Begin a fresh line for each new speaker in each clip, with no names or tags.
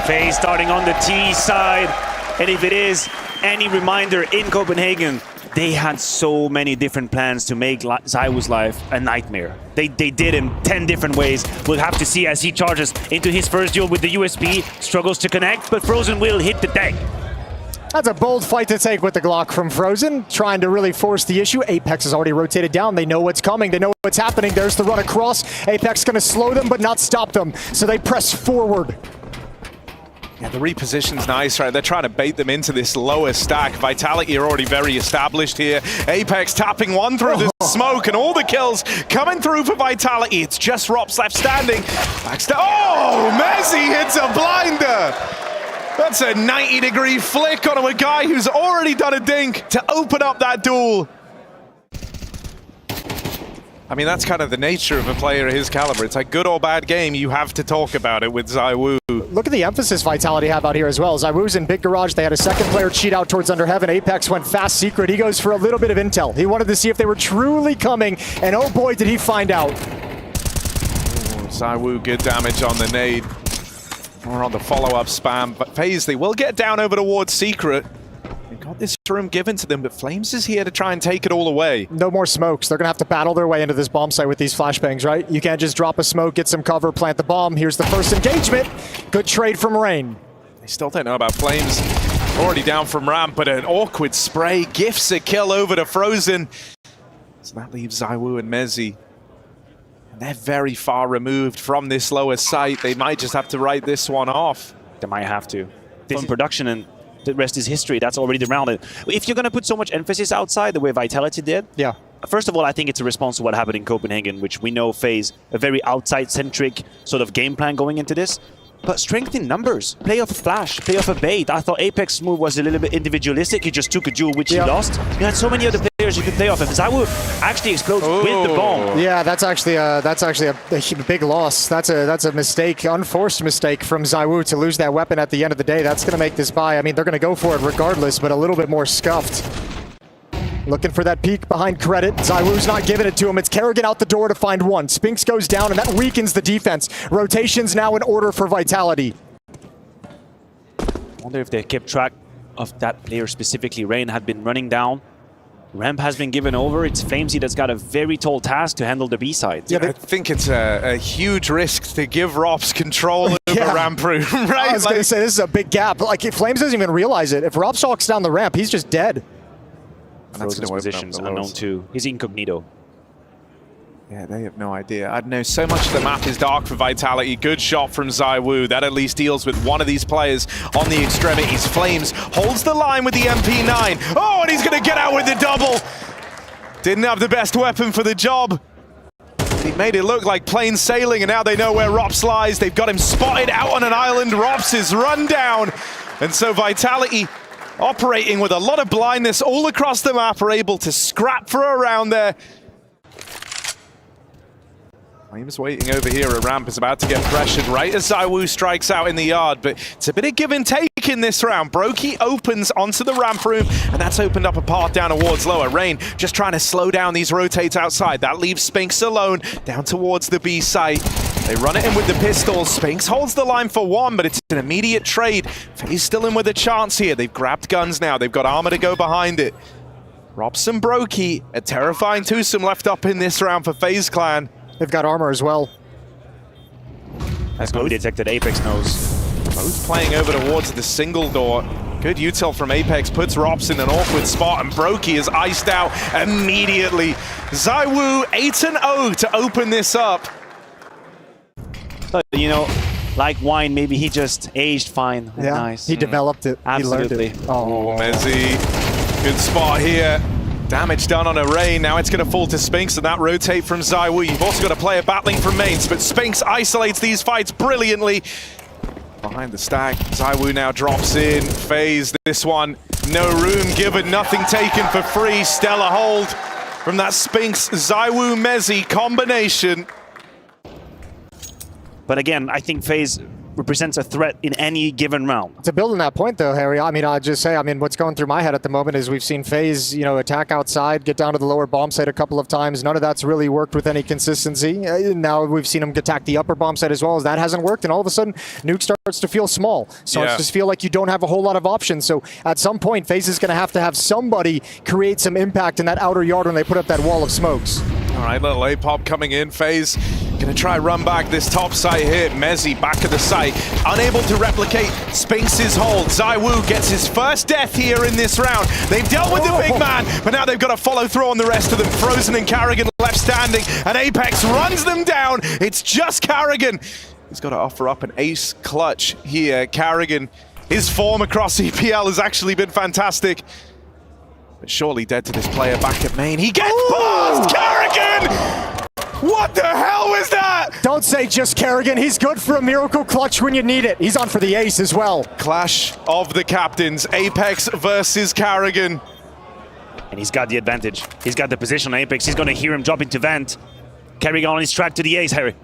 FaZe starting on the T side. And if it is any reminder, in Copenhagen, they had so many different plans to make ZywOo's life a nightmare. They did him 10 different ways. We'll have to see as he charges into his first duel with the USB, struggles to connect, but Frozen will hit the deck.
That's a bold fight to take with the Glock from Frozen, trying to really force the issue. Apex has already rotated down. They know what's coming. They know what's happening. There's the run across. Apex going to slow them, but not stop them. So they press forward.
Yeah, the reposition's nice, right? They're trying to bait them into this lower stack. Vitality are already very established here. Apex tapping one through the smoke, and all the kills coming through for Vitality. It's just Rops left standing. Oh, Messi hits a blinder. That's a 90-degree flick on a guy who's already done a dink to open up that duel. I mean, that's kind of the nature of a player of his caliber. It's like good or bad game, you have to talk about it with ZywOo.
Look at the emphasis Vitality have out here as well. ZywOo's in big garage. They had a second player cheat out towards Under Heaven. Apex went fast secret. He goes for a little bit of intel. He wanted to see if they were truly coming, and oh boy, did he find out.
ZywOo, good damage on the nade. Or on the follow-up spam, but FaZe, they will get down over towards Secret. They got this room given to them, but Flames is here to try and take it all away.
No more smokes. They're going to have to battle their way into this bomb site with these flashbangs, right? You can't just drop a smoke, get some cover, plant the bomb. Here's the first engagement. Good trade from Rain.
They still don't know about Flames. Already down from ramp, but an awkward spray gifts a kill over to Frozen. So that leaves ZywOo and Messi. They're very far removed from this lower site. They might just have to write this one off.
They might have to. This is production, and the rest is history. That's already the round. If you're going to put so much emphasis outside the way Vitality did,
yeah.
First of all, I think it's a response to what happened in Copenhagen, which we know FaZe a very outside-centric sort of game plan going into this. But strength in numbers, play off a flash, play off a bait. I thought Apex move was a little bit individualistic. He just took a duel which he lost. You had so many other players you could play off, and ZywOo actually explodes with the bomb.
Yeah, that's actually a big loss. That's a mistake, unforced mistake from ZywOo to lose that weapon at the end of the day. That's going to make this buy. I mean, they're going to go for it regardless, but a little bit more scuffed. Looking for that peek behind Credit. ZywOo's not giving it to him. It's Kerrigan out the door to find one. Spinks goes down, and that weakens the defense. Rotation's now in order for Vitality.
I wonder if they kept track of that player specifically. Rain had been running down. Ramp has been given over. It's Flamesy that's got a very tall task to handle the B side.
Yeah, I think it's a huge risk to give Rops control over ramp room, right?
I was going to say, this is a big gap. Like, if Flames doesn't even realize it. If Rops walks down the ramp, he's just dead.
Frozen's positions unknown too. He's incognito.
Yeah, they have no idea. I know so much of the map is dark for Vitality. Good shot from ZywOo. That at least deals with one of these players on the extremities. Flames holds the line with the MP9. Oh, and he's going to get out with the double. Didn't have the best weapon for the job. He made it look like plain sailing, and now they know where Rops lies. They've got him spotted out on an island. Rops is run down. And so Vitality, operating with a lot of blindness all across the map, are able to scrap for a round there. Flames waiting over here at ramp is about to get pressured right as ZywOo strikes out in the yard, but it's a bit of give and take in this round. Brokey opens onto the ramp room, and that's opened up a path down towards lower. Rain just trying to slow down these rotates outside. That leaves Spinks alone down towards the B site. They run it in with the pistols. Spinks holds the line for one, but it's an immediate trade. FaZe still in with a chance here. They've grabbed guns now. They've got armor to go behind it. Robson Brokey, a terrifying twosome left up in this round for FaZe Clan.
They've got armor as well.
That's going to be detected. Apex knows.
Both playing over towards the single door. Good util from Apex, puts Rops in an awkward spot, and Brokey is iced out immediately. ZywOo 8-0 to open this up.
But, you know, like wine, maybe he just aged fine.
Yeah,
nice.
He developed it.
Absolutely.
He learned it.
Oh, Messi. Good spot here. Damage done on a Rain. Now it's going to fall to Spinks, and that rotate from ZywOo. You've also got a player battling from mains, but Spinks isolates these fights brilliantly. Behind the stack, ZywOo now drops in. FaZe, this one, no room given, nothing taken for free. Stellar hold from that Spinks ZywOo Messi combination.
But again, I think FaZe represents a threat in any given round.
To build on that point, though, Harry, I mean, I'll just say, what's going through my head at the moment is we've seen FaZe, attack outside, get down to the lower bomb site a couple of times. None of that's really worked with any consistency. Now we've seen them attack the upper bomb site as well. As that hasn't worked, and all of a sudden, Nuke starts to feel small. Starts to feel like you don't have a whole lot of options. So at some point, FaZe is going to have somebody create some impact in that outer yard when they put up that wall of smokes.
All right, little A-pop coming in. FaZe gonna try run back this top site here. Mezzi back at the site, unable to replicate Spinx's hold. ZywOo gets his first death here in this round. They've dealt with the big man, but now they've got to follow through on the rest of them. Frozen and Carrigan left standing, and Apex runs them down. It's just Carrigan. He's got to offer up an ace clutch here. Carrigan, his form across EPL has actually been fantastic. But surely dead to this player back at main. He gets buzzed! Carrigan! What the hell was that?
Don't say just Carrigan. He's good for a miracle clutch when you need it. He's on for the ace as well.
Clash of the captains. Apex versus Carrigan.
And he's got the advantage. He's got the position on Apex. He's going to hear him drop into vent. Carrigan on his track to the ace, Harry.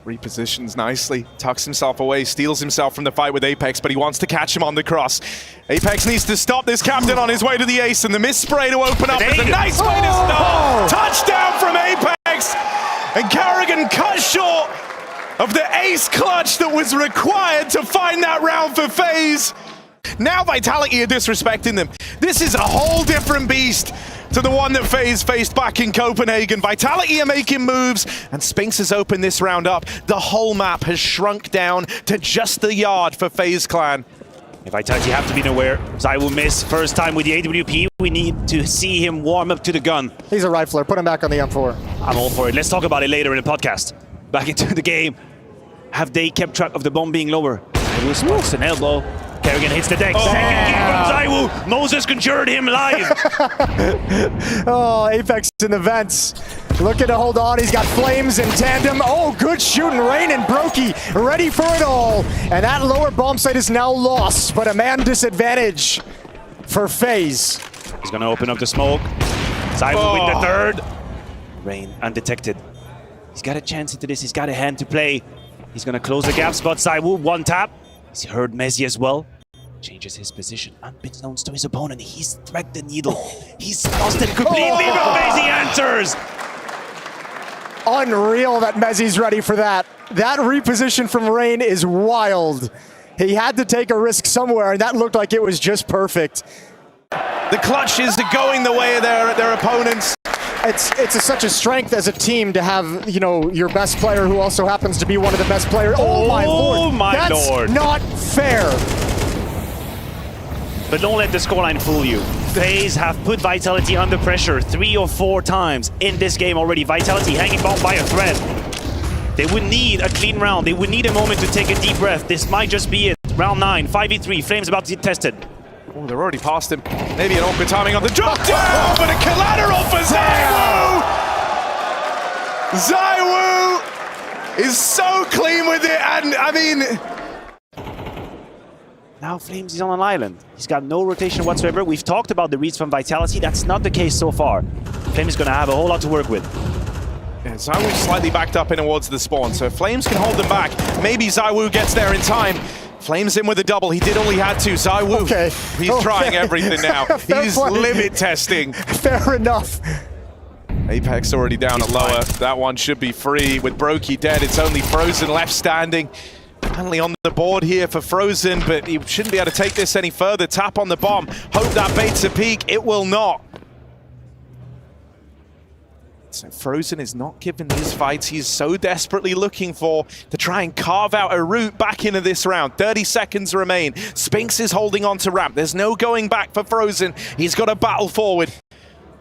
Repositions nicely, tucks himself away, steals himself from the fight with Apex, but he wants to catch him on the cross. Apex needs to stop this captain on his way to the ace, and the miss spray to open up is a nice way to start. Touchdown from Apex, and Carrigan cut short of the ace clutch that was required to find that round for FaZe. Now Vitality are disrespecting them. This is a whole different beast to the one that FaZe faced back in Copenhagen. Vitality are making moves, and Spinx has opened this round up. The whole map has shrunk down to just the yard for FaZe Clan.
If Vitality have to be aware, ZywOo miss first time with the AWP. We need to see him warm up to the gun.
He's a rifler. Put him back on the M4.
I'm all for it. Let's talk about it later in the podcast. Back into the game. Have they kept track of the bomb being lower? ZywOo spots an elbow. Kerrigan hits the deck. Second kick from ZywOo. Moses conjured him live.
Oh, Apex in the vents. Looking to hold on. He's got Flames in tandem. Oh, good shooting. Rain and Brokey ready for it all. And that lower bomb site is now lost, but a man disadvantage for FaZe.
He's going to open up the smoke. ZywOo with the third. Rain undetected. He's got a chance into this. He's got a hand to play. He's going to close the gap spot. ZywOo, one tap. He's heard Mezzi as well. Changes his position, unbeknownst to his opponent. He's threaded the needle. He's lost it completely, but Mezzi answers.
Unreal that Mezzi's ready for that. That reposition from Rain is wild. He had to take a risk somewhere, and that looked like it was just perfect.
The clutches are going the way of their opponents.
It's such a strength as a team to have, your best player who also happens to be one of the best players. Oh my lord! That's not fair.
But don't let the scoreline fool you. FaZe have put Vitality under pressure 3 or 4 times in this game already. Vitality hanging on by a thread. They would need a clean round. They would need a moment to take a deep breath. This might just be it. Round 9, 5v3. Flames about to get tested.
Oh, they're already past him. Maybe an awkward timing on the drop down, but a collateral for ZywOo! ZywOo is so clean with it, and I mean...
Now Flames is on an island. He's got no rotation whatsoever. We've talked about the reads from Vitality. That's not the case so far. Flames is going to have a whole lot to work with.
Yeah, ZywOo slightly backed up in towards the spawn, so if Flames can hold them back, maybe ZywOo gets there in time. Flames in with a double. He did all he had to. ZywOo, he's trying everything now. He's limit testing.
Fair enough.
Apex already down a lower. That one should be free. With Brokey dead, it's only Frozen left standing. Finally on the board here for Frozen, but he shouldn't be able to take this any further. Tap on the bomb. Hope that baits a peak. It will not. So Frozen is not given these fights he's so desperately looking for to try and carve out a route back into this round. 30 seconds remain. Spinx is holding on to ramp. There's no going back for Frozen. He's got to battle forward.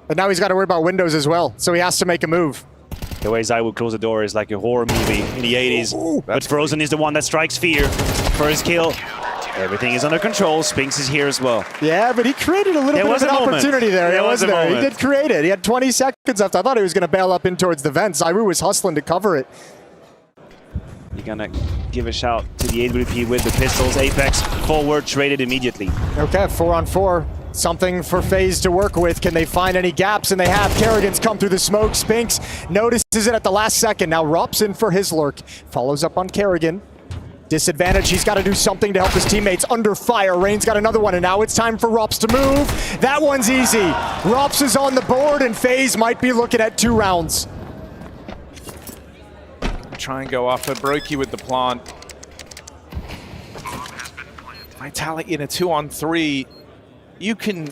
But now he's got to worry about windows as well, so he has to make a move.
The way ZywOo close the door is like a horror movie in the 80s. But Frozen is the one that strikes fear. First kill. Everything is under control. Spinx is here as well.
Yeah, but he created a little bit of an opportunity there. Wasn't there? He did create it. He had 20 seconds left. I thought he was going to bail up in towards the vent. ZywOo was hustling to cover it.
You're going to give a shout to the AWP with the pistols. Apex forward, traded immediately.
Okay, 4-on-4. Something for FaZe to work with. Can they find any gaps? And they have. Carrigan's come through the smoke. Spinx notices it at the last second. Now Rupp's in for his lurk. Follows up on Carrigan. Disadvantage, he's got to do something to help his teammates under fire. Rain's got another one, and now it's time for Rops to move. That one's easy. Rops is on the board, and FaZe might be looking at 2 rounds.
Try and go after Brokey with the plant. Vitality in a 2-on-3. You can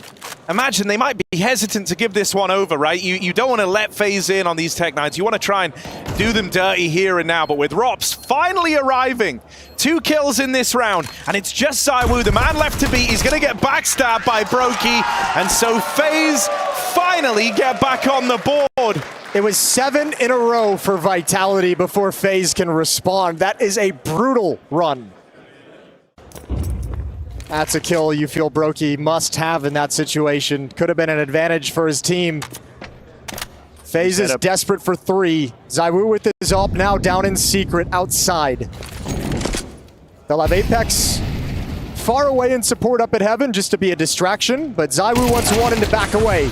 imagine they might be hesitant to give this one over, right? You don't want to let FaZe in on these Tech-9s. You want to try and do them dirty here and now. But with Rops finally arriving, 2 kills in this round, and it's just ZywOo, the man left to beat. He's going to get backstabbed by Brokey, and so FaZe finally get back on the board.
It was 7 in a row for Vitality before FaZe can respond. That is a brutal run. That's a kill you feel Brokey must have in that situation. Could have been an advantage for his team. FaZe is desperate for 3. ZywOo with his ult now down in secret outside. They'll have Apex far away in support up at Heaven just to be a distraction, but ZywOo wants Warden to back away.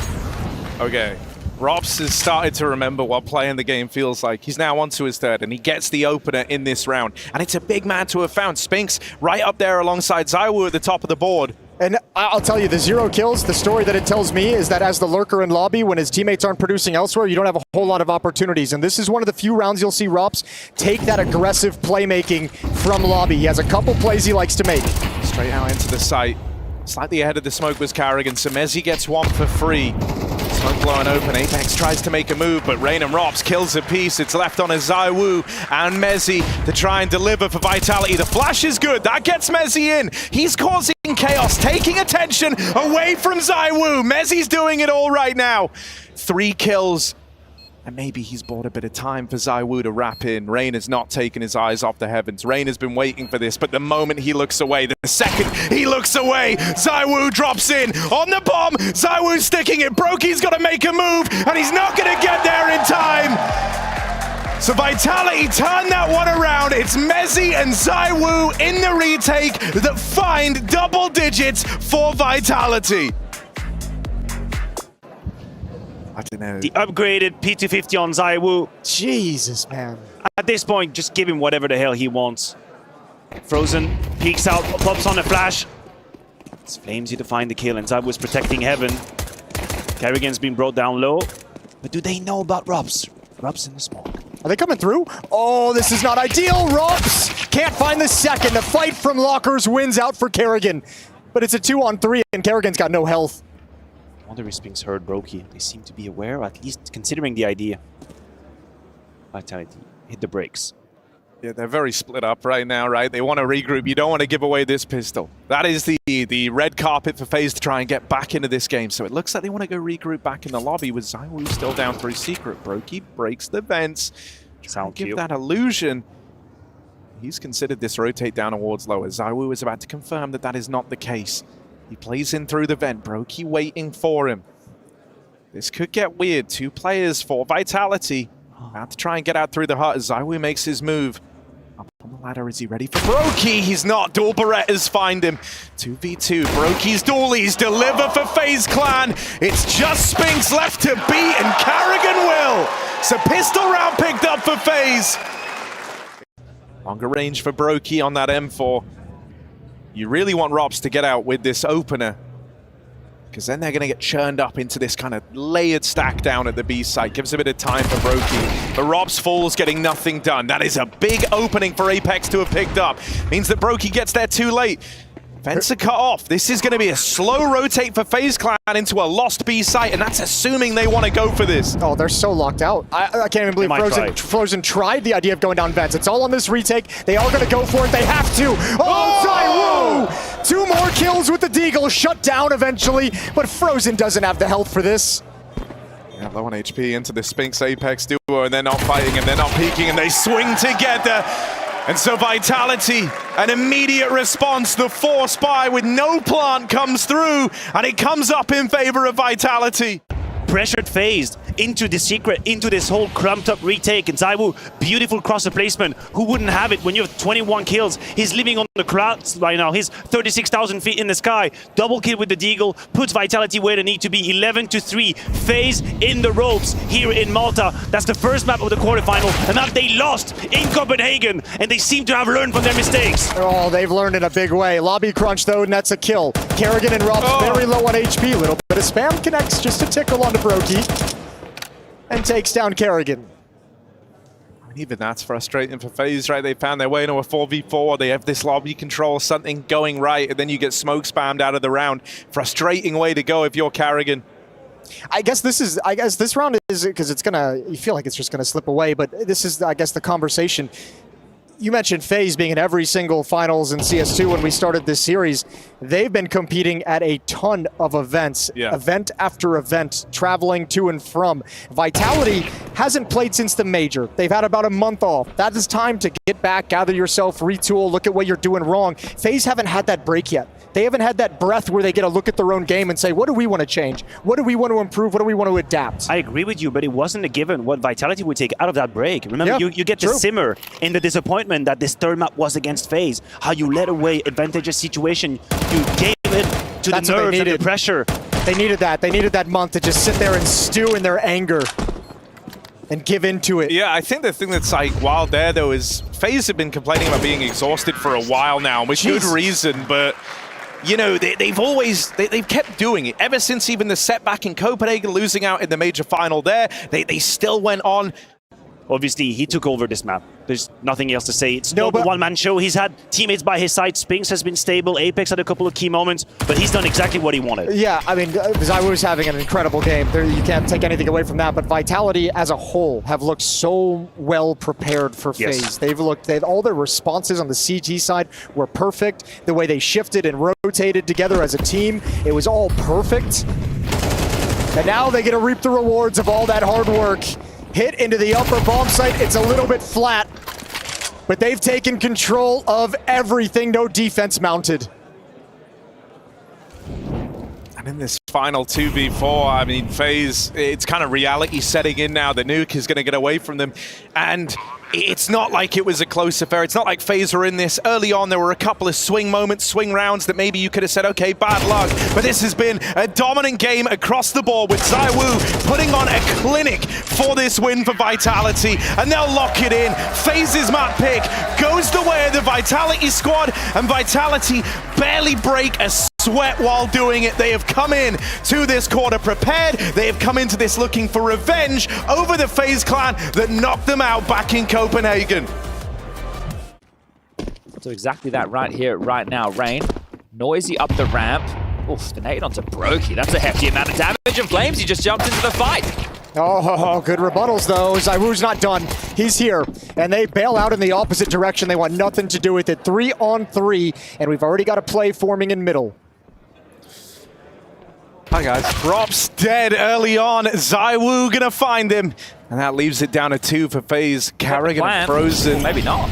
Okay. Rops has started to remember what playing the game feels like. He's now onto his 3rd, and he gets the opener in this round. And it's a big man to have found. Spinks right up there alongside ZywOo at the top of the board.
And I'll tell you, the 0 kills, the story that it tells me is that as the lurker in lobby, when his teammates aren't producing elsewhere, you don't have a whole lot of opportunities. And this is one of the few rounds you'll see Rops take that aggressive playmaking from lobby. He has a couple plays he likes to make.
Straight out into the site. Slightly ahead of the smoke was Carrigan, so Mezzi gets one for free. Smoke blowing open, Apex tries to make a move, but Rain and Rops kills a piece. It's left on a ZywOo and Mezzi to try and deliver for Vitality. The flash is good, that gets Mezzi in. He's causing chaos, taking attention away from ZywOo. Mezzi's doing it all right now. 3 kills. And maybe he's bought a bit of time for ZywOo to wrap in. Rain has not taken his eyes off the heavens. Rain has been waiting for this, but the moment he looks away, the second he looks away, ZywOo drops in on the bomb. ZywOo's sticking it. Brokey's got to make a move, and he's not going to get there in time. So Vitality turn that one around. It's Mezzi and ZywOo in the retake that find double digits for Vitality. I don't know.
The upgraded P250 on ZywOo.
Jesus, man.
At this point, just give him whatever the hell he wants. Frozen peeks out, pops on a flash. It's Flamesy to find the kill, and ZywOo is protecting Heaven. Carrigan's been brought down low. But do they know about Rops? Rops in the smoke.
Are they coming through? Oh, this is not ideal. Rops can't find the second. The fight from Lockers wins out for Carrigan. But it's a 2-on-3, and Carrigan's got no health.
I wonder if Spinks heard Brokey. They seem to be aware, or at least considering the idea. Vitality hit the brakes.
Yeah, they're very split up right now, right? They want to regroup. You don't want to give away this pistol. That is the red carpet for FaZe to try and get back into this game. So it looks like they want to go regroup back in the lobby with ZywOo still down through secret. Brokey breaks the vents.
Sound
give
cute.
that illusion. He's considered this rotate down towards lower. ZywOo is about to confirm that that is not the case. He plays in through the vent. Brokey waiting for him. This could get weird. 2 players for Vitality. About to try and get out through the hut as ZywOo makes his move. Up on the ladder, is he ready for Brokey? He's not. Dual Berettas find him. 2v2. Brokey's dualies deliver for FaZe Clan. It's just Spinks left to beat, and Carrigan will. So pistol round picked up for FaZe. Longer range for Brokey on that M4. You really want Rops to get out with this opener, because then they're going to get churned up into this kind of layered stack down at the B site. Gives a bit of time for Brokey. But Rops falls, getting nothing done. That is a big opening for Apex to have picked up. Means that Brokey gets there too late. Vents are cut off. This is going to be a slow rotate for FaZe Clan into a lost B site, and that's assuming they want to go for this.
Oh, they're so locked out. I can't even believe Frozen tried the idea of going down vents. It's all on this retake. They are going to go for it. They have to. Oh, ZywOo! 2 more kills with the Deagle. Shut down eventually, but Frozen doesn't have the health for this.
Yeah, low on HP into the Spinks Apex duo, and they're not fighting and they're not peeking, and they swing together. And so Vitality, an immediate response. The force buy with no plant comes through, and it comes up in favor of Vitality.
pressured FaZe into the secret, into this whole crumped up retake. And ZywOo, beautiful crosser placement. Who wouldn't have it when you have 21 kills? He's living on the clouds right now. He's 36,000 feet in the sky. Double kill with the Deagle, puts Vitality where they need to be. 11-3. FaZe in the ropes here in Malta. That's the first map of the quarterfinal. A map they lost in Copenhagen. And they seem to have learned from their mistakes.
Oh, they've learned in a big way. Lobby crunch, though, nets a kill. Kerrigan and Rob's very low on HP. Little bit of spam connects just to tickle onto Brokey. And takes down Kerrigan.
Even that's frustrating for FaZe, right? They found their way into a 4v4. They have this lobby control, something going right, and then you get smoke spammed out of the round. Frustrating way to go if you're Kerrigan.
I guess this round is, because it's gonna, you feel like it's just gonna slip away, but this is, I guess, the conversation. You mentioned FaZe being in every single finals in CS2 when we started this series. They've been competing at a ton of events, event after event, traveling to and from. Vitality hasn't played since the major. They've had about a month off. That is time to get back, gather yourself, retool, look at what you're doing wrong. FaZe haven't had that break yet. They haven't had that breath where they get a look at their own game and say, what do we want to change? What do we want to improve? What do we want to adapt?
I agree with you, but it wasn't a given what Vitality would take out of that break. Remember, you get to simmer in the disappointment that this third map was against FaZe. How you led away advantageous situation. You gave it to the nerves and the pressure.
They needed that. They needed that month to just sit there and stew in their anger and give into it.
Yeah, I think the thing that's like wild there, though, is FaZe have been complaining about being exhausted for a while now, with good reason, but you know, they've kept doing it. Ever since even the setback in Copenhagen, losing out in the major final there, they still went on.
Obviously, he took over this map. There's nothing else to say. It's not a one-man show. He's had teammates by his side. Spinks has been stable. Apex had a couple of key moments, but he's done exactly what he wanted.
Yeah, I mean, ZywOo's having an incredible game. You can't take anything away from that, but Vitality as a whole have looked so well prepared for FaZe. All their responses on the CT side were perfect. The way they shifted and rotated together as a team, it was all perfect. And now they get to reap the rewards of all that hard work. Hit into the upper bomb site. It's a little bit flat, but they've taken control of everything. No defense mounted.
And in this final 2v4, I mean, FaZe, it's kind of reality setting in now. The nuke is going to get away from them. And it's not like it was a close affair. It's not like FaZe were in this early on. There were a couple of swing moments, swing rounds that maybe you could have said, okay, bad luck. But this has been a dominant game across the board with ZywOo putting on a clinic for this win for Vitality. And they'll lock it in. FaZe's map pick goes the way of the Vitality squad. And Vitality barely break a sweat while doing it. They have come in to this quarter prepared. They have come into this looking for revenge over the FaZe clan that knocked them out back in Copenhagen.
So exactly that right here, right now. Rain, noisy up the ramp. Oof, the nade onto Brokey. That's a hefty amount of damage, and Flames, he just jumped into the fight.
Oh, good rebuttals, though. ZywOo's not done. He's here, and they bail out in the opposite direction. They want nothing to do with it. 3-on-3, and we've already got a play forming in middle.
Hi guys, Drops dead early on. ZywOo gonna find him. And that leaves it down to 2 for FaZe. Kerrigan and Frozen.
Maybe not.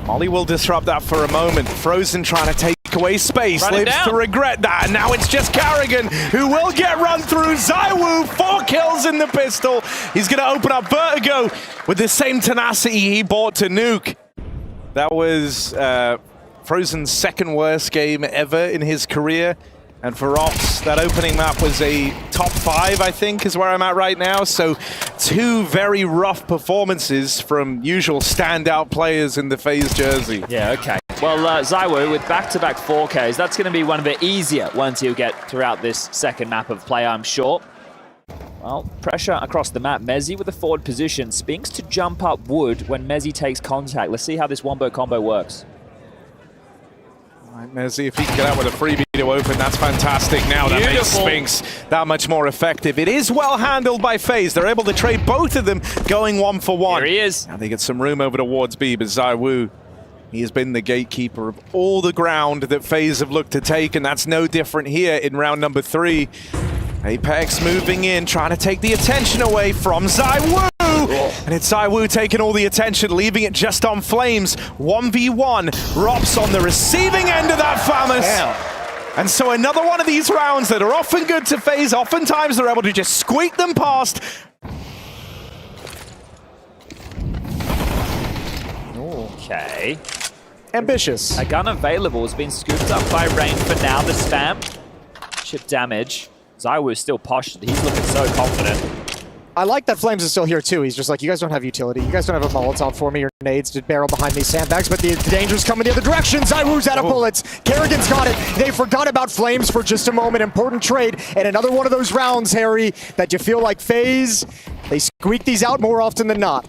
Molly will disrupt that for a moment. Frozen trying to take away space. Lives to regret that. And now it's just Kerrigan who will get run through. ZywOo, 4 kills in the pistol. He's gonna open up Vertigo with the same tenacity he brought to Nuke. That was Frozen's second worst game ever in his career. And for Ops, that opening map was a top 5, I think, is where I'm at right now. So 2 very rough performances from usual standout players in the FaZe jersey.
Yeah, okay. Well, ZywOo with back-to-back 4Ks, that's going to be one of the easier ones he'll get throughout this second map of play, I'm sure. Well, pressure across the map. Mezzi with the forward position. Spinks to jump up Wood when Mezzi takes contact. Let's see how this wombo combo works.
Right, Mezzi, if he can get out with a freebie to open, that's fantastic. Now that makes Spinks that much more effective. It is well handled by FaZe. They're able to trade both of them going 1-for-1.
Here he is.
Now they get some room over towards B, but ZywOo, he has been the gatekeeper of all the ground that FaZe have looked to take, and that's no different here in round number 3. Apex moving in, trying to take the attention away from ZywOo. And it's ZywOo taking all the attention, leaving it just on Flames. 1v1. Rops on the receiving end of that Famous. And so another one of these rounds that are often good to FaZe, oftentimes they're able to just squeak them past.
Okay.
Ambitious.
A gun available has been scooped up by Rain for now. The spam. Chip damage. ZywOo is still posh. He's looking so confident.
I like that Flames is still here too. He's just like, you guys don't have utility. You guys don't have a Molotov for me or nades to barrel behind these sandbags, but the danger's coming the other direction. ZywOo's out of bullets. Kerrigan's got it. They forgot about Flames for just a moment. Important trade. And another one of those rounds, Harry, that you feel like FaZe, they squeak these out more often than not.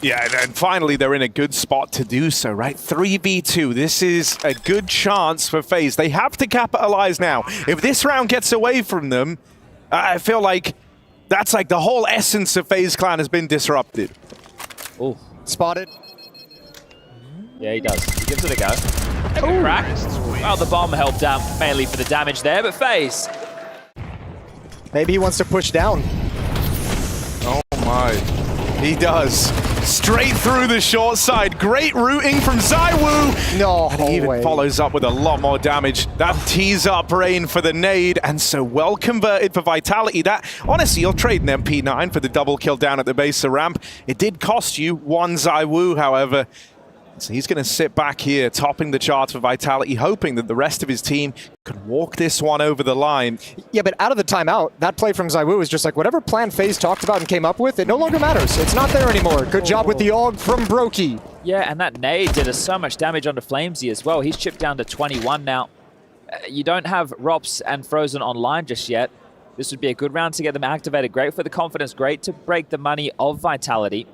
Yeah, and finally they're in a good spot to do so, right? 3v2. This is a good chance for FaZe. They have to capitalize now. If this round gets away from them, I feel like that's like the whole essence of FaZe Clan has been disrupted.
Oh,
spotted.
Yeah, he does. He gives it a go. A crack. Well, the bomb helped out mainly for the damage there, but FaZe.
Maybe he wants to push down.
Oh my. He does. Straight through the short side. Great rooting from ZywOo.
No
and he even
way.
follows up with a lot more damage. That tees up Rain for the nade, and so well converted for Vitality. That, honestly, you're trading MP9 for the double kill down at the base of ramp. It did cost you one ZywOo, however. So he's going to sit back here, topping the charts for Vitality, hoping that the rest of his team can walk this one over the line.
Yeah, but out of the timeout, that play from ZywOo is just like whatever plan FaZe talked about and came up with, it no longer matters. It's not there anymore. Good job with the AUG from Brokey.
Yeah, and that nade did us so much damage onto Flamesy as well. He's chipped down to 21 now. You don't have Rops and Frozen online just yet. This would be a good round to get them activated. Great for the confidence, great to break the money of Vitality.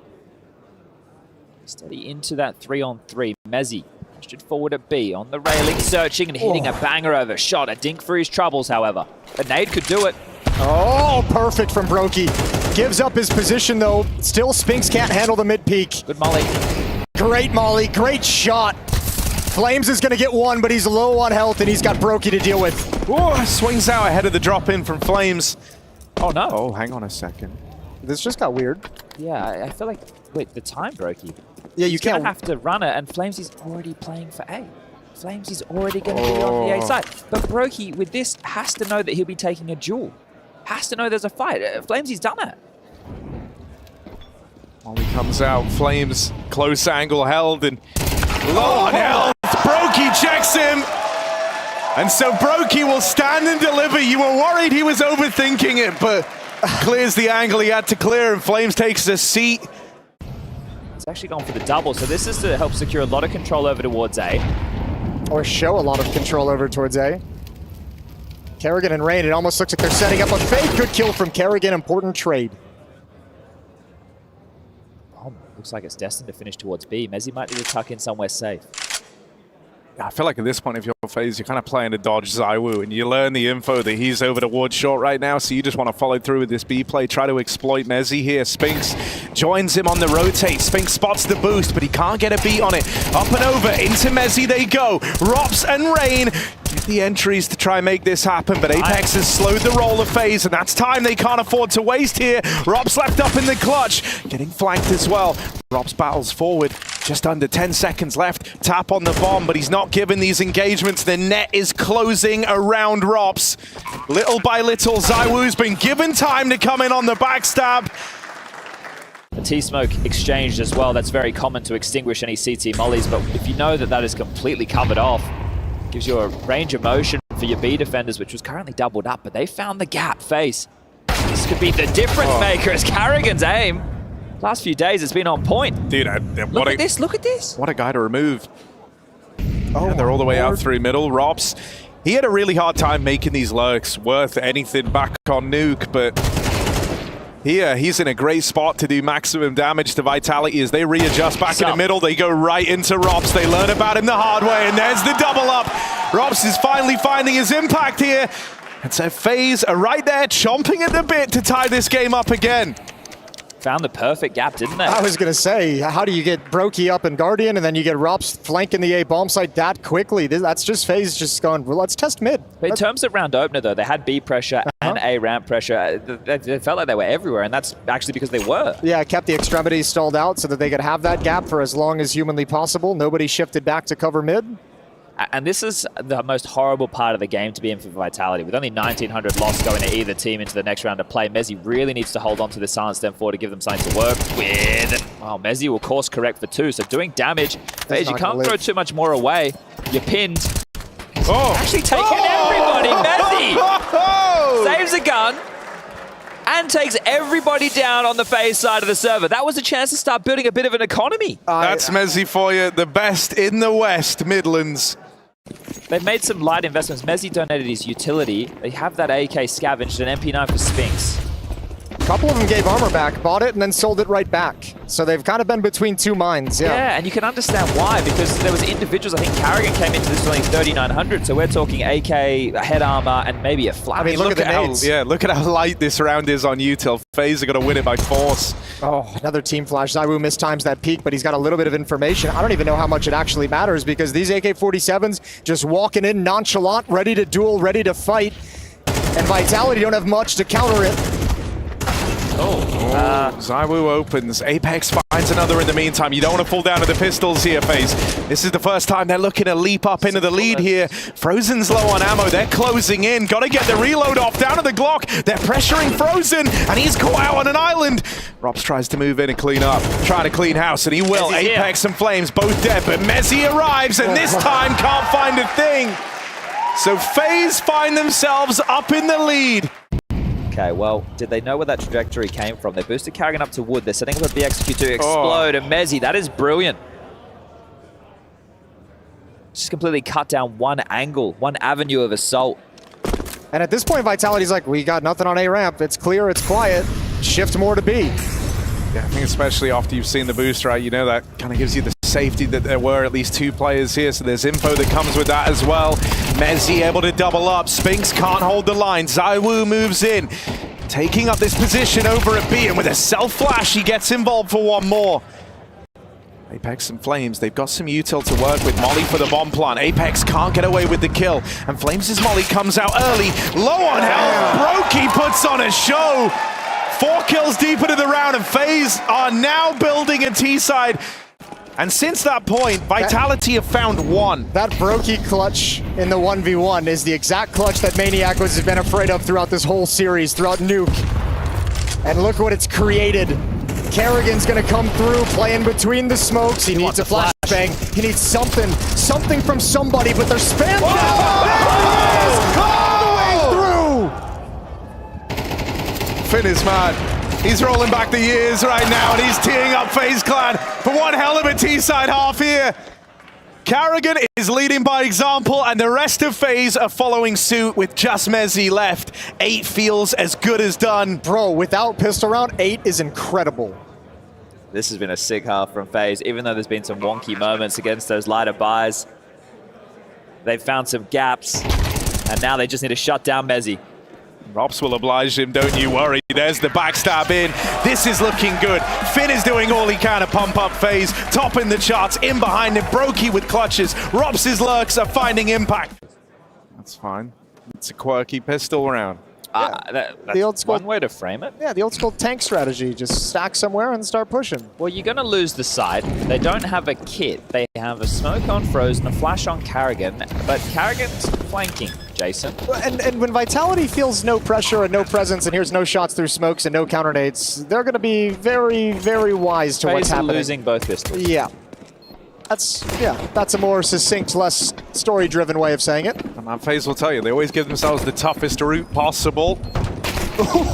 Steady into that 3-on-3. Mezzy pushed it forward at B on the railing, searching and hitting a banger over shot. A dink for his troubles, however. A nade could do it.
Oh, perfect from Brokey. Gives up his position, though. Still, Spinks can't handle the mid-peak.
Good molly.
Great molly. Great shot. Flames is going to get one, but he's low on health, and he's got Brokey to deal with.
Oh, swings out ahead of the drop-in from Flames.
Oh, no.
Oh, hang on a second.
This just got weird.
Yeah, I feel like... Wait, the time, Brokey.
Yeah, you
He's
can't
gonna have to run it, and Flamesy's already playing for A. Flamesy's already going to be on the A side. But Brokey, with this, has to know that he'll be taking a duel. Has to know there's a fight. Flamesy's done it.
Molly comes out, Flames, close angle held, and low on health. Brokey checks him. And so Brokey will stand and deliver. You were worried he was overthinking it, but clears the angle he had to clear, and Flames takes a seat.
It's actually gone for the double, so this is to help secure a lot of control over towards A.
or show a lot of control over towards A. Kerrigan and Rain, it almost looks like they're setting up a fake. Good kill from Kerrigan, important trade.
Oh, looks like it's destined to finish towards B. Mezzy might need to tuck in somewhere safe.
I feel like at this point of your phase, you're kind of playing to dodge ZywOo, and you learn the info that he's over towards short right now, so you just want to follow through with this B play, try to exploit Mezzy here. Spinks joins him on the rotate. Spinks spots the boost, but he can't get a beat on it. Up and over, into Mezzy they go. Rops and Rain get the entries to try and make this happen, but Apex has slowed the roll of FaZe, and that's time they can't afford to waste here. Rops left up in the clutch, getting flanked as well. Rops battles forward. Just under 10 seconds left. Tap on the bomb, but he's not given these engagements. The net is closing around Rops. Little by little, ZywOo's been given time to come in on the backstab.
The T-smoke exchanged as well. That's very common to extinguish any CT mollies, but if you know that that is completely covered off, gives you a range of motion for your B defenders, which was currently doubled up, but they found the gap. FaZe. This could be the difference maker as Kerrigan's aim. Last few days, it's been on point.
Dude,
look at this, look at this.
What a guy to remove. Oh, and they're all the way out through middle. Rops, he had a really hard time making these lurks worth anything back on Nuke, but here, he's in a great spot to do maximum damage to Vitality as they readjust back in the middle. They go right into Rops. They learn about him the hard way, and there's the double up. Rops is finally finding his impact here. And so FaZe are right there, chomping at the bit to tie this game up again.
Found the perfect gap, didn't they?
I was going to say, how do you get Brokey up and Guardian, and then you get Rops flanking the A bomb site that quickly? That's just FaZe just going, well, let's test mid.
But in terms of round opener, though, they had B pressure and A ramp pressure. They felt like they were everywhere, and that's actually because they were.
Yeah, kept the extremities stalled out so that they could have that gap for as long as humanly possible. Nobody shifted back to cover mid.
And this is the most horrible part of the game to be in for Vitality. With only 1,900 loss going to either team into the next round of play, Mezzi really needs to hold on to the Silent Stem 4 to give them something to work with. Oh, Mezzi will course correct for 2, so doing damage. FaZe, you can't throw too much more away. You're pinned.
Oh.
Actually taking everybody. Mezzi saves a gun and takes everybody down on the FaZe side of the server. That was a chance to start building a bit of an economy.
That's Mezzi for you, the best in the West Midlands.
They've made some light investments. Mezzi donated his utility. They have that AK scavenged, an MP9 for Spinks.
A couple of them gave armor back, bought it, and then sold it right back. So they've kind of been between two minds,
Yeah, and you can understand why, because there was individuals, I think Carrigan came into this only 3,900, so we're talking AK, head armor, and maybe a flat.
I mean, look at the nades.
Look at how light this round is on util. FaZe are going to win it by force.
Oh, another team flash. ZywOo mistimes that peak, but he's got a little bit of information. I don't even know how much it actually matters, because these AK-47s just walking in nonchalant, ready to duel, ready to fight. And Vitality don't have much to counter it.
ZywOo opens. Apex finds another in the meantime. You don't want to fall down to the pistols here, FaZe. This is the first time they're looking to leap up into the lead here. Frozen's low on ammo. They're closing in. Got to get the reload off. Down to the Glock. They're pressuring Frozen, and he's caught out on an island. Robs tries to move in and clean up. Trying to clean house, and he will.
Mezzi's
Apex and Flames both dead, but Mezzi arrives, and this time can't find a thing. So FaZe find themselves up in the lead.
Okay, well, did they know where that trajectory came from? They boosted Carrigan up to wood. They're setting up a BXQ to explode. And Mezzi, that is brilliant. Just completely cut down one angle, one avenue of assault.
And at this point, Vitality's like, we got nothing on A ramp. It's clear, it's quiet. Shift more to B.
Yeah, I think especially after you've seen the boost, right, you know that kind of gives you the safety that there were at least 2 players here, so there's info that comes with that as well. Mezzi able to double up. Spinks can't hold the line. ZywOo moves in, taking up this position over at B, and with a self-flash, he gets involved for one more. Apex and Flames, they've got some util to work with. Molly for the bomb plant. Apex can't get away with the kill, and Flames' Molly comes out early. Low on health, Brokey puts on a show. 4 kills deep into the round, and FaZe are now building a T-side. And since that point, Vitality have found one.
That Brokey clutch in the 1v1 is the exact clutch that Maniac has been afraid of throughout this whole series, throughout Nuke. And look what it's created. Carrigan's gonna come through, playing between the smokes. He needs a flashbang. He needs something from somebody, but they're spammed now. All the way through.
Finn is mad. He's rolling back the years right now, and he's teeing up FaZe Clan for one hell of a T-side half here. Carrigan is leading by example, and the rest of FaZe are following suit with just Mezzi left. 8 feels as good as done.
Bro, without pistol round, 8 is incredible.
This has been a sick half from FaZe, even though there's been some wonky moments against those lighter buys. They've found some gaps, and now they just need to shut down Mezzi.
Robs will oblige him, don't you worry. There's the backstab in. This is looking good. Finn is doing all he can to pump up FaZe, topping the charts. In behind him, Brokey with clutches. Robs' lurks are finding impact. That's fine. It's a quirky pistol round.
That's
the old school
one way to frame it.
Yeah, the old school tank strategy. Just stack somewhere and start pushing.
Well, you're going to lose the side. They don't have a kit. They have a smoke on Frozen, a flash on Carrigan, but Carrigan's flanking Jason.
And when Vitality feels no pressure and no presence, and here's no shots through smokes and no counter nades, they're going to be very, very wise to what's happening.
Losing both pistols.
Yeah. That's a more succinct, less story-driven way of saying it.
And FaZe will tell you, they always give themselves the toughest route possible.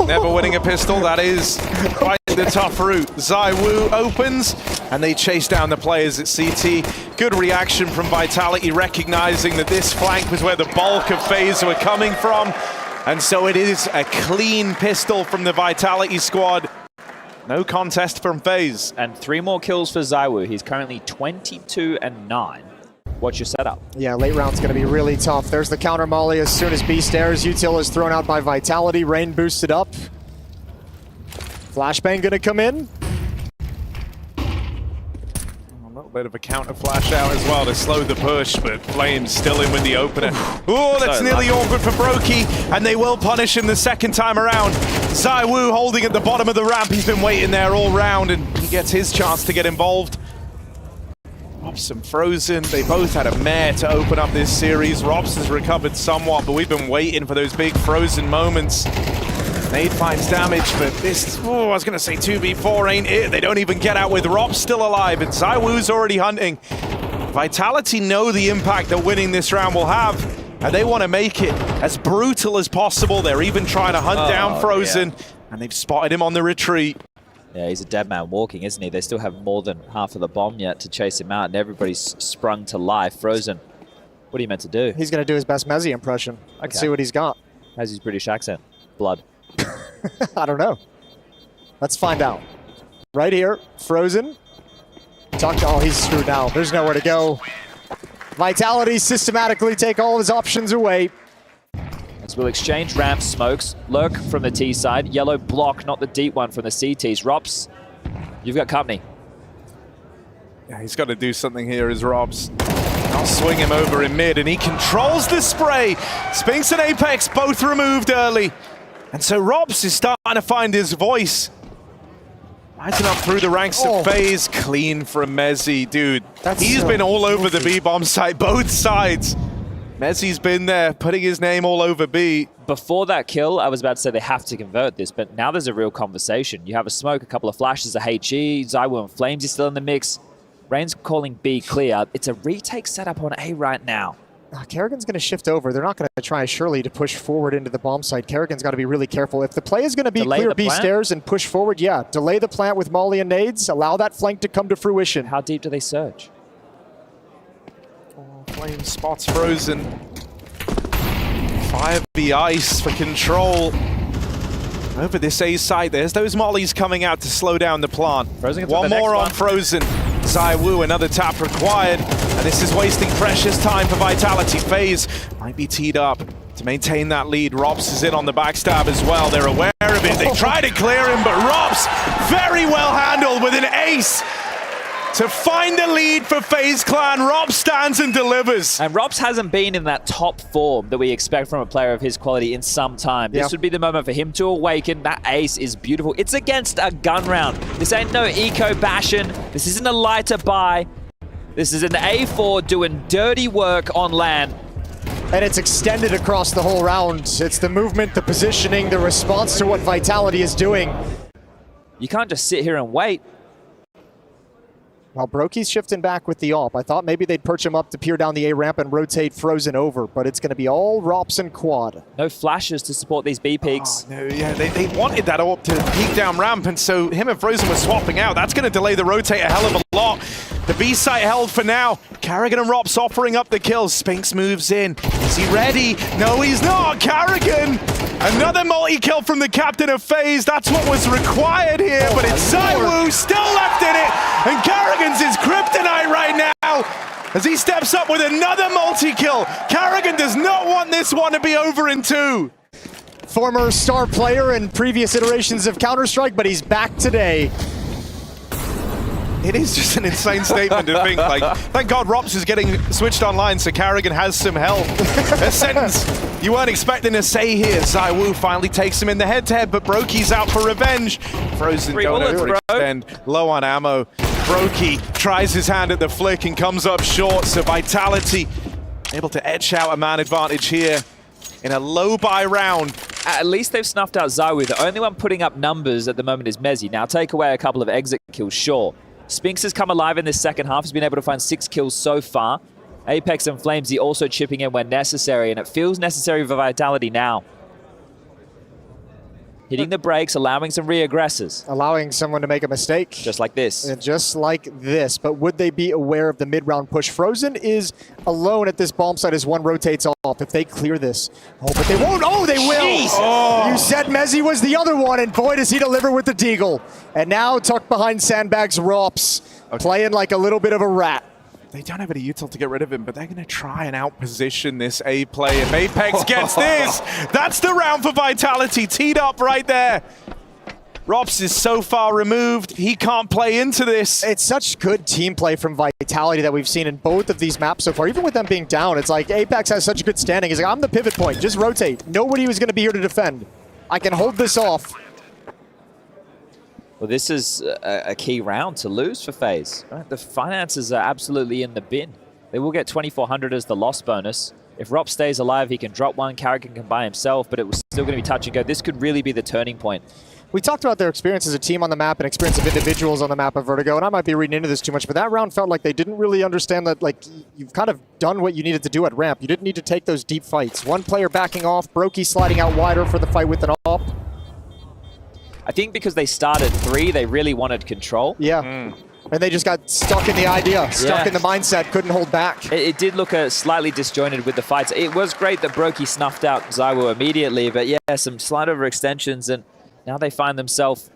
Never winning a pistol, that is quite the tough route. ZywOo opens, and they chase down the players at CT. Good reaction from Vitality, recognizing that this flank was where the bulk of FaZe were coming from. And so it is a clean pistol from the Vitality squad. No contest from FaZe.
And 3 more kills for ZywOo. He's currently 22-9. What's your setup?
Yeah, late round's going to be really tough. There's the counter molly as soon as B stares. Util is thrown out by Vitality. Rain boosted up. Flashbang going to come in.
A little bit of a counter flash out as well to slow the push, but Flames still in with the opener. Oh, that's nearly awkward for Brokey, and they will punish him the second time around. ZywOo holding at the bottom of the ramp. He's been waiting there all round, and he gets his chance to get involved. Robs and Frozen, they both had a mare to open up this series. Robs has recovered somewhat, but we've been waiting for those big Frozen moments. Nade finds damage, but this, I was going to say 2v4 ain't it. They don't even get out with Robs still alive, and ZywOo's already hunting. Vitality know the impact that winning this round will have, and they want to make it as brutal as possible. They're even trying to hunt down Frozen, and they've spotted him on the retreat.
Yeah, he's a dead man walking, isn't he? They still have more than half of the bomb yet to chase him out, and everybody's sprung to life. Frozen, what are you meant to do?
He's going to do his best Mezzi impression. Let's see what he's got.
How's his British accent? Blood.
I don't know. Let's find out. Right here, Frozen. Oh, he's screwed now. There's nowhere to go. Vitality systematically take all of his options away.
As we'll exchange ramp smokes. Lurk from the T side. Yellow block, not the deep one from the CTs. Robs, you've got company.
Yeah, he's got to do something here as Robs. I'll swing him over in mid, and he controls the spray. Spinks and Apex both removed early. And so Robs is starting to find his voice. Rising up through the ranks of FaZe. Clean from Mezzi. Dude, he's been all over the B-bomb site, both sides. Mezzi's been there, putting his name all over B.
Before that kill, I was about to say they have to convert this, but now there's a real conversation. You have a smoke, a couple of flashes, a HE, ZywOo and Flames is still in the mix. Rain's calling B clear. It's a retake setup on A right now.
Kerrigan's going to shift over. They're not going to try surely to push forward into the bomb site. Kerrigan's got to be really careful. If the play is going to be clear B stairs and push forward, yeah, delay the plant with Molly and nades, allow that flank to come to fruition.
How deep do they surge?
Flame spots Frozen. Fire the ice for control. Over this A side, there's those mollies coming out to slow down the plant. One more on Frozen. ZywOo, another tap required. And this is wasting precious time for Vitality. FaZe might be teed up to maintain that lead. Robs is in on the backstab as well. They're aware of it. They try to clear him, but Robs very well handled with an ace. To find the lead for FaZe Clan, Robs stands and delivers.
And Robs hasn't been in that top form that we expect from a player of his quality in some time. This would be the moment for him to awaken. That ace is beautiful. It's against a gun round. This ain't no eco bashing. This isn't a lighter buy. This is an A4 doing dirty work on land.
And it's extended across the whole round. It's the movement, the positioning, the response to what Vitality is doing.
You can't just sit here and wait.
Well, Brokey's shifting back with the AWP. I thought maybe they'd perch him up to peer down the A ramp and rotate Frozen over, but it's going to be all ROPS and quad.
No flashes to support these B peaks.
Oh, no, yeah, they wanted that AWP to peek down ramp, and so him and Frozen were swapping out. That's going to delay the rotate a hell of a lot. The B site held for now. Kerrigan and ROPS offering up the kills. Spinks moves in. Is he ready? No, he's not. Kerrigan! Another multi-kill from the captain of FaZe. That's what was required here, but it's ZywOo still left in it, and Kerrigan's his kryptonite right now as he steps up with another multi-kill. Kerrigan does not want this one to be over in 2.
Former star player in previous iterations of Counter-Strike, but he's back today.
It is just an insane statement to think, like, thank God ROPS is getting switched online so Kerrigan has some help. A sentence you weren't expecting to say here. ZywOo finally takes him in the head-to-head, but Brokey's out for revenge. Frozen going overextend, low on ammo. Brokey tries his hand at the flick and comes up short, so Vitality able to etch out a man advantage here in a low-buy round.
At least they've snuffed out ZywOo. The only one putting up numbers at the moment is Mezzi. Now take away a couple of exit kills, sure. Spinks has come alive in this second half. He's been able to find 6 kills so far. Apex and Flamesy also chipping in when necessary, and it feels necessary for Vitality now. Hitting the brakes, allowing some re-aggressors.
Allowing someone to make a mistake.
Just like this.
And just like this. But would they be aware of the mid-round push? Frozen is alone at this bomb site as one rotates off. If they clear this. Oh, but they won't. Oh, they will. Oh. You said Mezzi was the other one, and boy, does he deliver with the deagle. And now tucked behind sandbags, ROPS. Playing like a little bit of a rat.
They don't have any util to get rid of him, but they're going to try and outposition this A play. If Apex gets this, that's the round for Vitality. Teed up right there. ROPS is so far removed, he can't play into this.
It's such good team play from Vitality that we've seen in both of these maps so far. Even with them being down, it's like Apex has such good standing. He's like, I'm the pivot point. Just rotate. Nobody was going to be here to defend. I can hold this off.
Well, this is a key round to lose for FaZe. Right? The finances are absolutely in the bin. They will get 2,400 as the loss bonus. If Rob stays alive, he can drop one, Carrick can come by himself, but it was still going to be touch and go. This could really be the turning point.
We talked about their experience as a team on the map and experience of individuals on the map of Vertigo, and I might be reading into this too much, but that round felt like they didn't really understand that, like, you've kind of done what you needed to do at ramp. You didn't need to take those deep fights. One player backing off, Brokey sliding out wider for the fight with an AWP.
I think because they started 3, they really wanted control.
Yeah. And they just got stuck in the idea, stuck in the mindset, couldn't hold back.
It did look slightly disjointed with the fights. It was great that Brokey snuffed out ZywOo immediately, but yeah, some slight overextensions, and now they find themselves...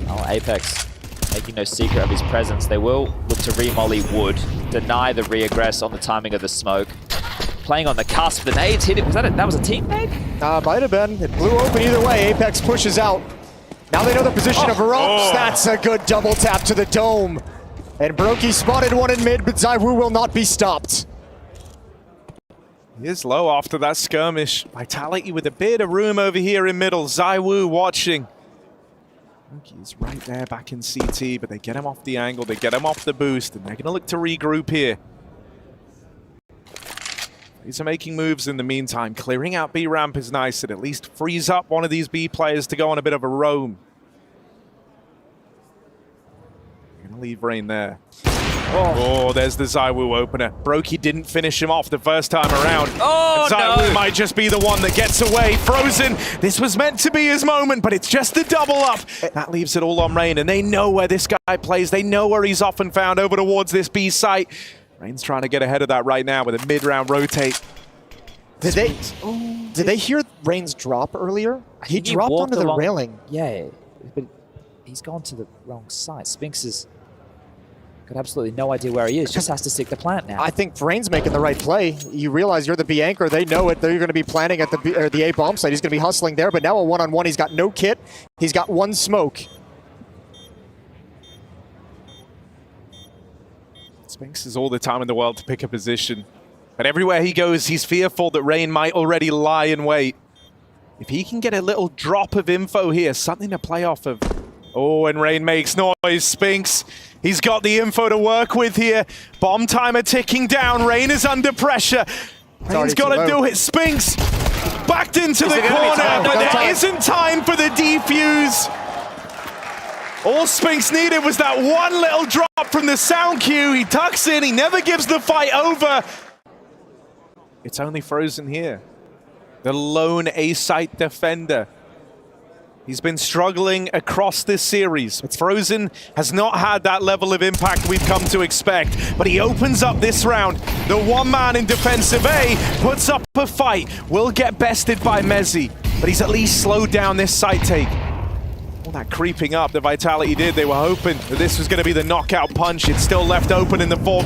Oh, Apex making no secret of his presence. They will look to re-molly Wood, deny the re-aggress on the timing of the smoke. Playing on the cusp, the nades hit it. Was that was a team nade?
Might have been. It blew open either way. Apex pushes out. Now they know the position of Ropes. That's a good double tap to the dome. And Brokey spotted one in mid, but ZywOo will not be stopped.
He is low after that skirmish. Vitality with a bit of room over here in middle. ZywOo watching. He's right there back in CT, but they get him off the angle, they get him off the boost, and they're going to look to regroup here. These are making moves in the meantime. Clearing out B ramp is nice. It at least frees up one of these B players to go on a bit of a roam. They're going to leave Rain there. Oh, there's the ZywOo opener. Brokey didn't finish him off the first time around.
Oh,
ZywOo might just be the one that gets away. Frozen. This was meant to be his moment, but it's just the double up. That leaves it all on Rain, and they know where this guy plays. They know where he's often found over towards this B site. Rain's trying to get ahead of that right now with a mid-round rotate.
Did they hear Rain's drop earlier? He dropped onto the railing.
Yeah, but he's gone to the wrong side. Spinks has got absolutely no idea where he is. Just has to stick the plant now.
I think Rain's making the right play. You realize you're the B anchor. They know it. They're going to be planning at the A bomb site. He's going to be hustling there, but now a one-on-one. He's got no kit. He's got one smoke.
Spinks has all the time in the world to pick a position. But everywhere he goes, he's fearful that Rain might already lie in wait. If he can get a little drop of info here, something to play off of. Oh, and Rain makes noise. Spinks, he's got the info to work with here. Bomb timer ticking down. Rain is under pressure. Rain's got to do it. Spinks backed into the corner, but there isn't time for the defuse. All Spinks needed was that one little drop from the sound cue. He tucks in, he never gives the fight over. It's only Frozen here. The lone A-site defender. He's been struggling across this series. Frozen has not had that level of impact we've come to expect, but he opens up this round. The one man in defensive A puts up a fight. Will get bested by Mezzi, but he's at least slowed down this site take. All that creeping up that Vitality did, they were hoping that this was going to be the knockout punch. It's still left open in the 4v4.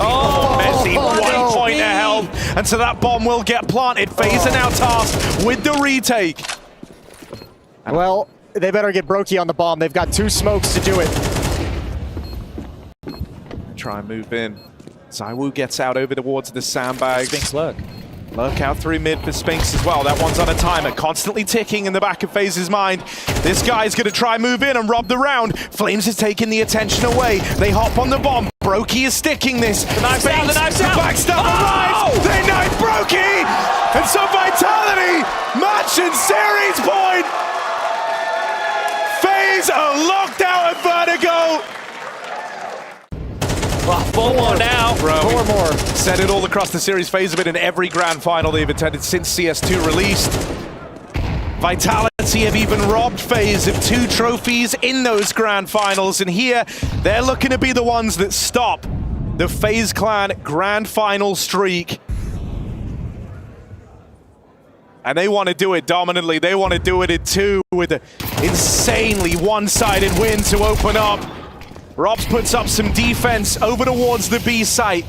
Mezzi, 1 point of help, and so that bomb will get planted. FaZe are now tasked with the retake.
Well, they better get Brokey on the bomb. They've got 2 smokes to do it.
Try and move in. ZywOo gets out over towards the sandbag.
Spinks lurk.
Lurk out through mid for Spinks as well. That one's on a timer, constantly ticking in the back of FaZe's mind. This guy's going to try and move in and rob the round. Flames is taking the attention away. They hop on the bomb. Brokey is sticking this.
The knife's out, the knife's out.
The backstab arrives. They knife Brokey! And so Vitality, match and series point! FaZe are locked out at Vertigo!
Well, 4 more now.
Bro,
4 more.
Said it all across the series. FaZe have been in every grand final they've attended since CS2 released. Vitality have even robbed FaZe of 2 trophies in those grand finals, and here they're looking to be the ones that stop the FaZe Clan grand final streak. And they want to do it dominantly. They want to do it in 2 with an insanely one-sided win to open up. Robs puts up some defense over towards the B site.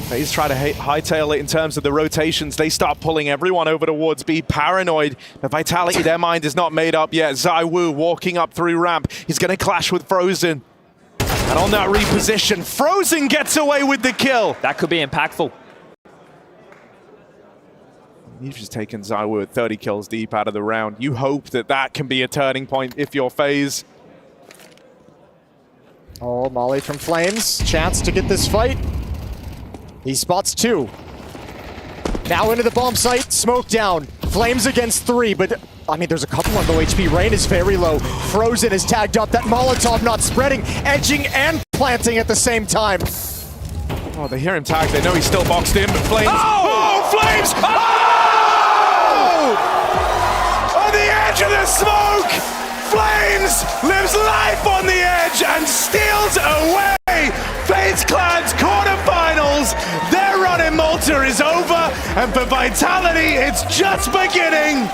FaZe try to hightail it in terms of the rotations. They start pulling everyone over towards B, paranoid. The Vitality, their mind is not made up yet. ZywOo walking up through ramp. He's going to clash with Frozen. And on that reposition, Frozen gets away with the kill.
That could be impactful.
You've just taken ZywOo at 30 kills deep out of the round. You hope that that can be a turning point if you're FaZe.
Oh, Molly from Flames. Chance to get this fight. He spots 2. Now into the bomb site. Smoke down. Flames against 3, but I mean, there's a couple on low HP. Rain is very low. Frozen is tagged up. That Molotov not spreading, edging and planting at the same time.
Oh, they hear him tag. They know he's still boxed in, but Flames... Oh, Flames! Oh! On the edge of the smoke! Flames lives life on the edge and steals away! FaZe Clan's quarterfinals! Their run in Malta is over, and for Vitality, it's just beginning!